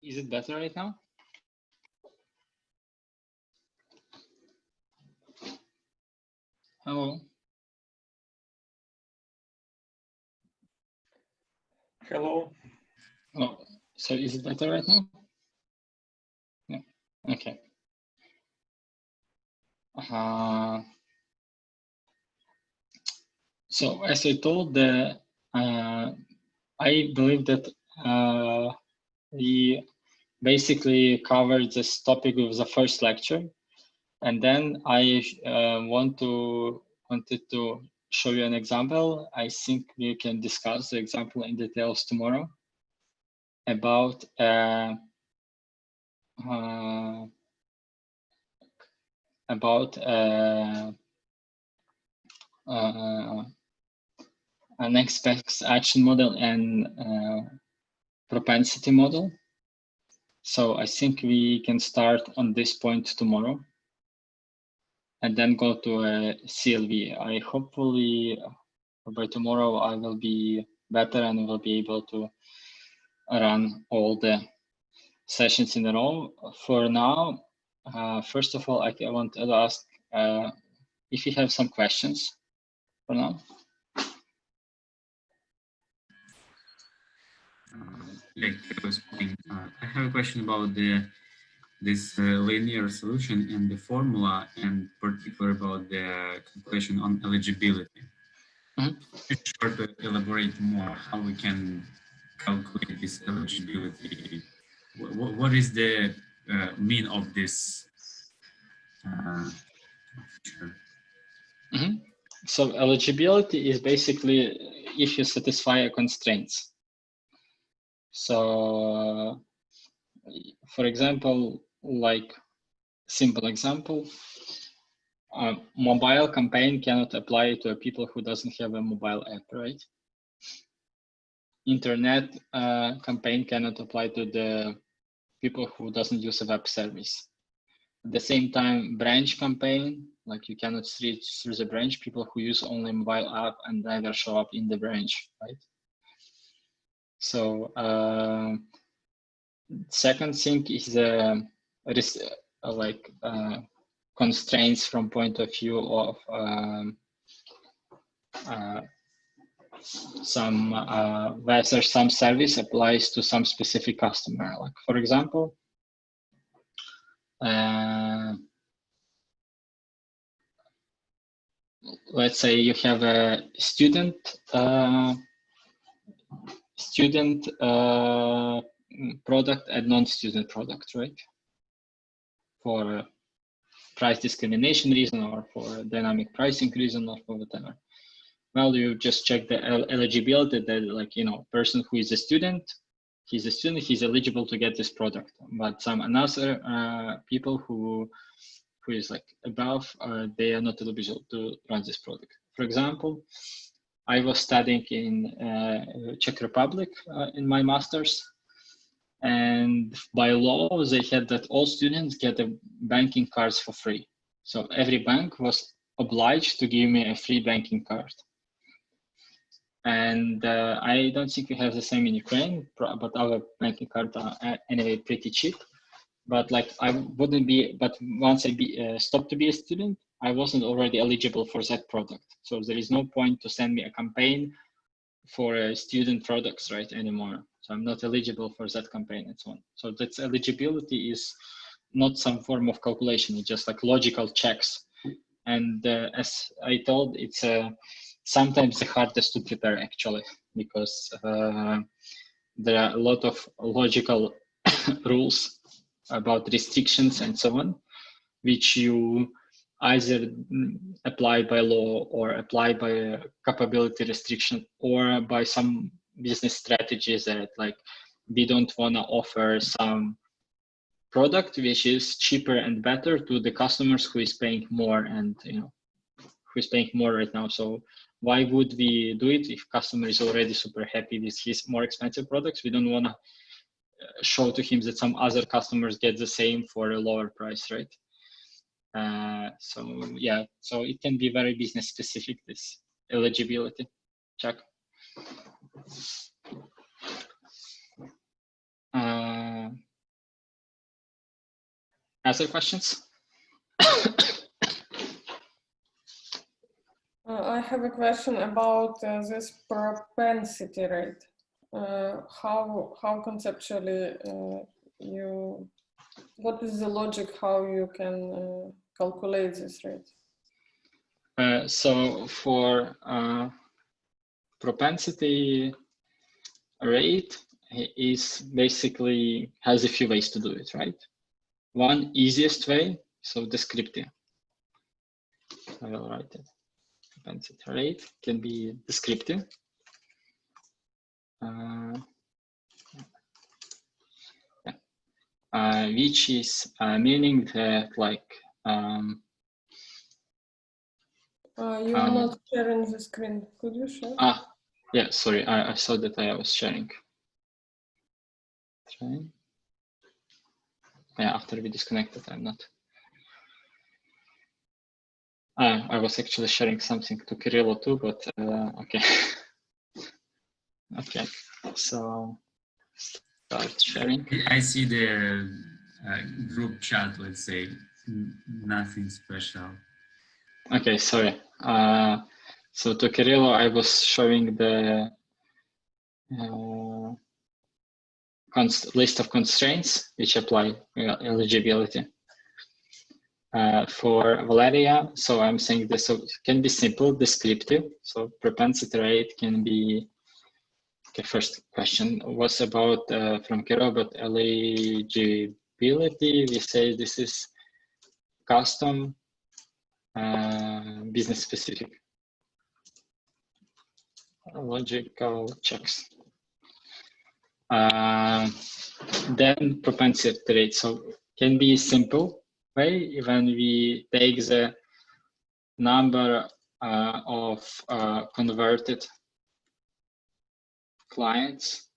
Is it better right now? Hello. Hello. Oh, so is it better right now? Yeah. Okay. So as I told, I believe that we basically covered this topic with the first lecture, and then I wanted to show you an example. I think we can discuss the example in details tomorrow about an next best action model and propensity model. So I think we can start on this point tomorrow and then go to a CLV. I hopefully by tomorrow I will be better and will be able to run all the sessions in a row. For now, first of all, I want to ask if you have some questions for now. Like I was saying, I have a question about this linear solution and the formula, and particular about the calculation on eligibility. Sure to elaborate more how we can calculate this eligibility. What is the mean of this feature? So eligibility is basically if you satisfy a constraints. So for example, like simple example, a mobile campaign cannot apply to people who doesn't have a mobile app, right? Internet campaign cannot apply to the people who doesn't use a web service. At the same time, branch campaign, like you cannot reach through the branch people who use only mobile app and never show up in the branch, right? So second thing is constraints from point of view of whether some service applies to some specific customer. Like for example, let's say you have a student product and non-student product, right? For price discrimination reason or for dynamic pricing reason or for whatever. Well, you just check the eligibility that, like, you know, person who is a student, he's eligible to get this product. But some another people who is like above, they are not eligible to run this product. For example, I was studying in Czech Republic in my master's, and by law they had that all students get a banking cards for free. So every bank was obliged to give me a free banking card. And I don't think we have the same in Ukraine, but our banking cards are anyway pretty cheap. But like I wouldn't be, but once I stopped to be a student, I wasn't already eligible for that product. So there is no point to send me a campaign for student products, right, anymore. So I'm not eligible for that campaign and so on. So that's eligibility is not some form of calculation. It's just like logical checks. And as I told, it's sometimes the hardest to prepare actually, because there are a lot of logical rules about restrictions and so on, which you either apply by law or apply by a capability restriction or by some business strategies that, like, we don't want to offer some product which is cheaper and better to the customers who is paying more, and you know, who is paying more right now. So why would we do it if customer is already super happy with his more expensive products? We don't want to show to him that some other customers get the same for a lower price, right? So yeah, so it can be very business specific, this eligibility check. answer questions. I have a question about this propensity rate. How conceptually what is the logic how you can calculate this rate? So for propensity rate is basically has a few ways to do it, right? One easiest way, so descriptive. I will write it. Propensity rate can be descriptive. Which is meaning that like you are not sharing the screen. Could you share? Yeah, sorry, I saw that I was sharing. Okay. Yeah, after we disconnected, I'm not. I was actually sharing something to Kirilo too, but okay. Okay, so start sharing. I see the group chat, let's say, nothing special. Okay, sorry. So to Kirilo, I was showing the list of constraints which apply eligibility. For Valeria, so I'm saying this so it can be simple, descriptive. So propensity rate can be. Okay, first question was about from Kiro about eligibility. We say this is custom, business specific. Logical checks. Then propensity rate. So can be simple way when we take the number of converted clients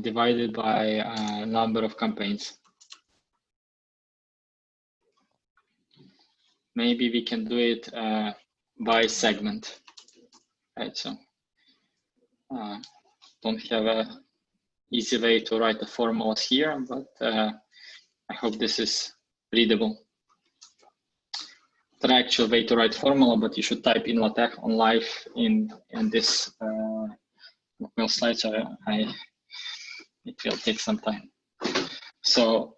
divided by number of campaigns. Maybe we can do it by segment, right? So don't have a easy way to write the formulas here, but I hope this is readable. The actual way to write formula, but you should type in LaTeX on live in this slide, so it will take some time. So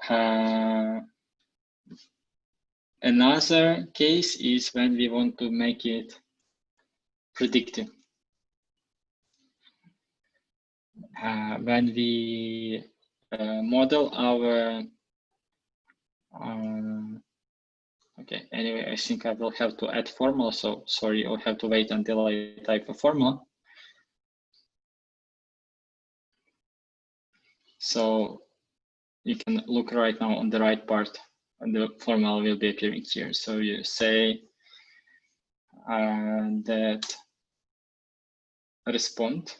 another case is when we want to make it predictive. When we model our okay, anyway, I think I will have to add formula, so sorry, I'll have to wait until I type a formula. So you can look right now on the right part, and the formula will be appearing here. So you say that respond,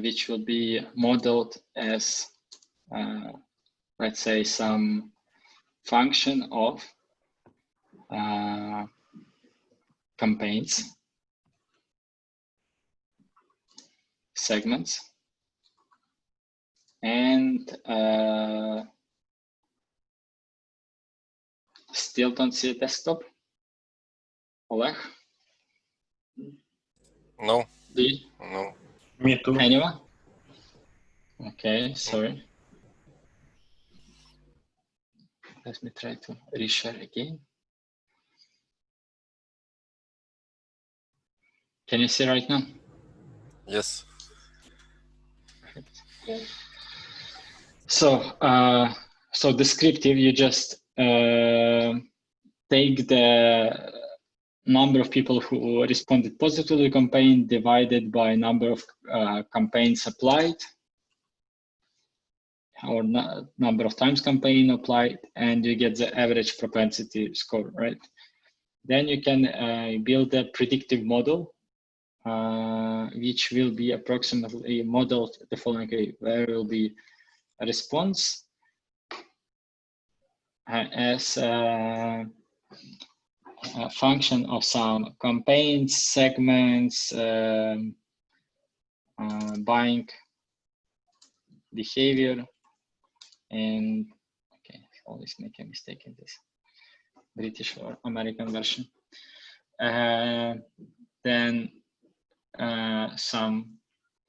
which will be modeled as, let's say, some function of campaigns, segments, and still don't see the desktop. Oleg? No. Do you? No. Me too. Anyone? Okay, sorry. Let me try to reshare again. Can you see right now? Yes. Perfect. So, so descriptive, you just take the number of people who responded positively to the campaign divided by number of campaigns applied, or number of times campaign applied, and you get the average propensity score, right? Then you can build a predictive model, which will be approximately modeled the following way, where will be a response as a function of some campaigns, segments, buying behavior, and okay, I always make a mistake in this British or American version. Then some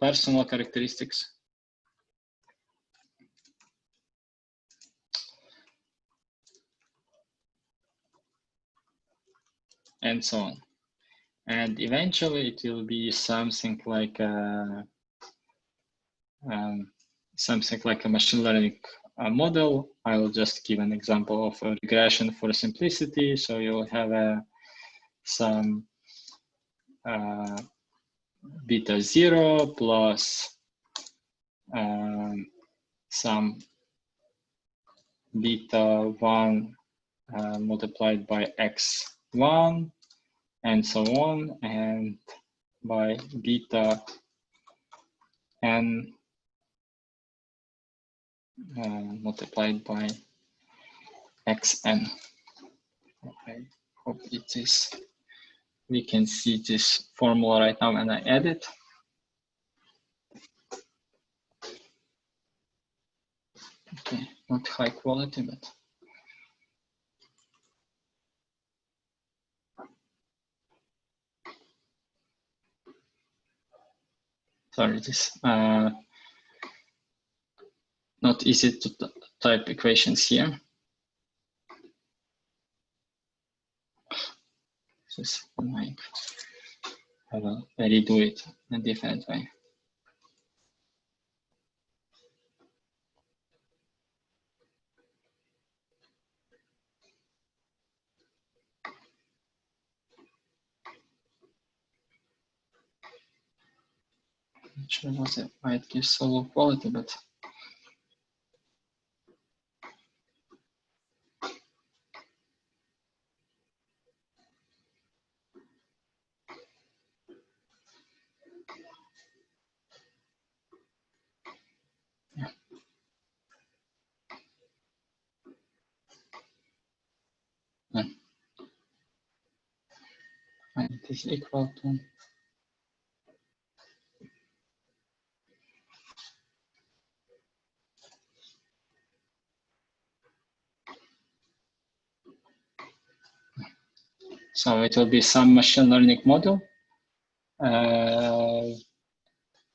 personal characteristics, and so on. And eventually it will be something like a machine learning model. I will just give an example of a regression for simplicity. So you'll have some beta 0 plus some beta 1 multiplied by x1 and so on, and by beta n multiplied by xn. I hope it is. We can see this formula right now when I add it. Okay, not high quality, but sorry, this not easy to type equations here. This is annoying. I will redo it in a different way. Not sure why it gives so low quality, but yeah. And it is equal to so it will be some machine learning model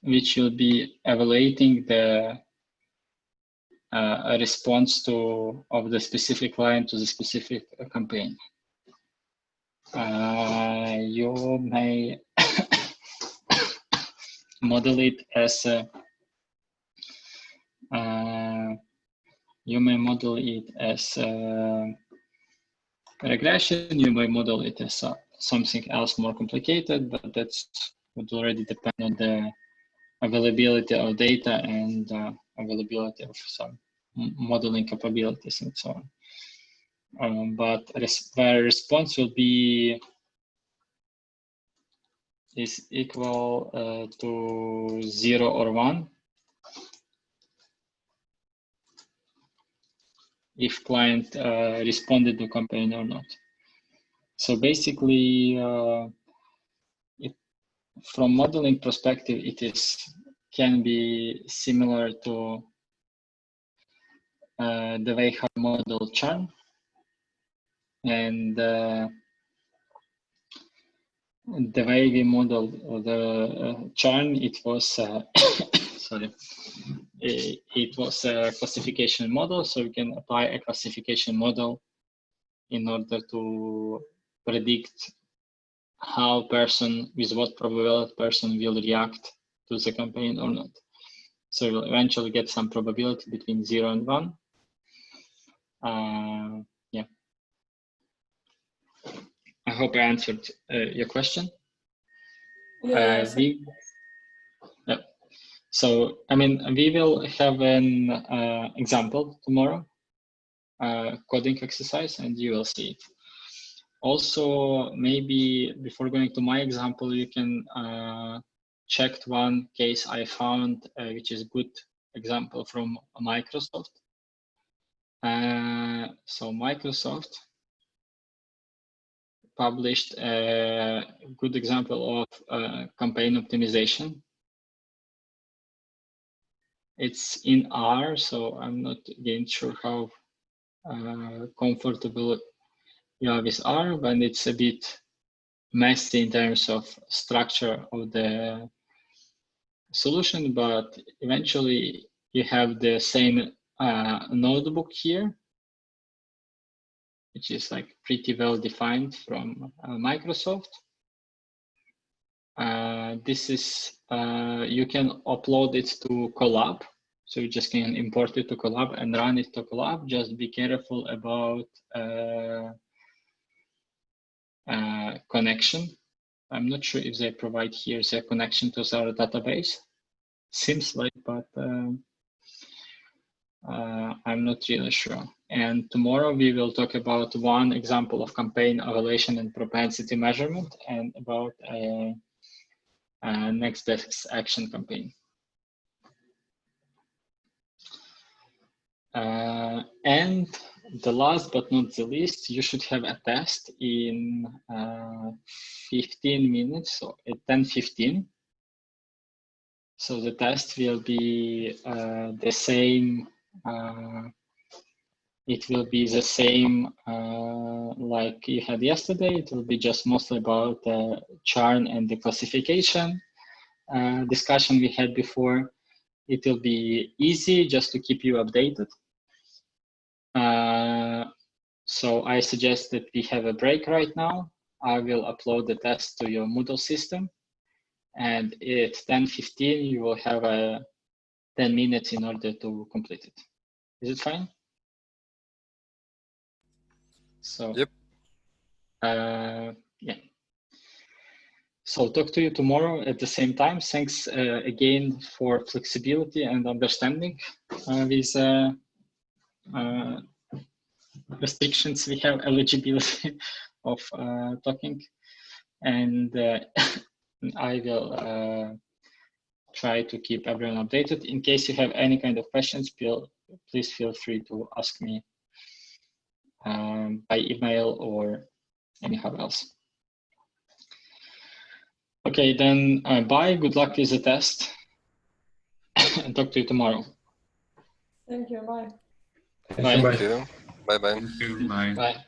which will be evaluating the a response of the specific client to the specific campaign. You may model it as regression. You may model it as something else more complicated, but that's would already depend on the availability of data and availability of some modeling capabilities and so on. But the response will be is equal to 0 or 1 if client responded to campaign or not. So basically, from modeling perspective, can be similar to the way how model churn, and the way we model the churn, it was sorry, it was a classification model, so we can apply a classification model in order to predict how with what probability person will react to the campaign or not. So we'll eventually get some probability between 0 and 1. Yeah. I hope I answered your question. Yes. Yeah. So, I mean, we will have an example tomorrow, coding exercise, and you will see it. Also, maybe before going to my example, you can check one case I found, which is a good example from Microsoft. So Microsoft published a good example of campaign optimization. It's in R, so I'm not again sure how comfortable you are with R, but it's a bit messy in terms of structure of the solution, but eventually you have the same notebook here, which is like pretty well defined from Microsoft. This is, you can upload it to Collab. So you just can import it to Collab and run it to Collab. Just be careful about connection. I'm not sure if they provide here a connection to their database. Seems like, but I'm not really sure. And tomorrow we will talk about one example of campaign evaluation and propensity measurement and about a next best action campaign. And the last but not the least, you should have a test in 15 minutes, so at 10:15. So the test will be the same. It will be the same like you had yesterday. It will be just mostly about the churn and the classification discussion we had before. It will be easy just to keep you updated. So I suggest that we have a break right now. I will upload the test to your Moodle system. And at 10:15, you will have 10 minutes in order to complete it. Is it fine? So, Yep. Yeah. So talk to you tomorrow at the same time. Thanks again for flexibility and understanding with restrictions we have, eligibility of talking. And I will try to keep everyone updated. In case you have any kind of questions, please feel free to ask me by email or anyhow else. Okay, then bye. Good luck with the test. And talk to you tomorrow. Thank you. Bye. Bye. Thank you. Bye-bye. Thank you. Bye. Bye.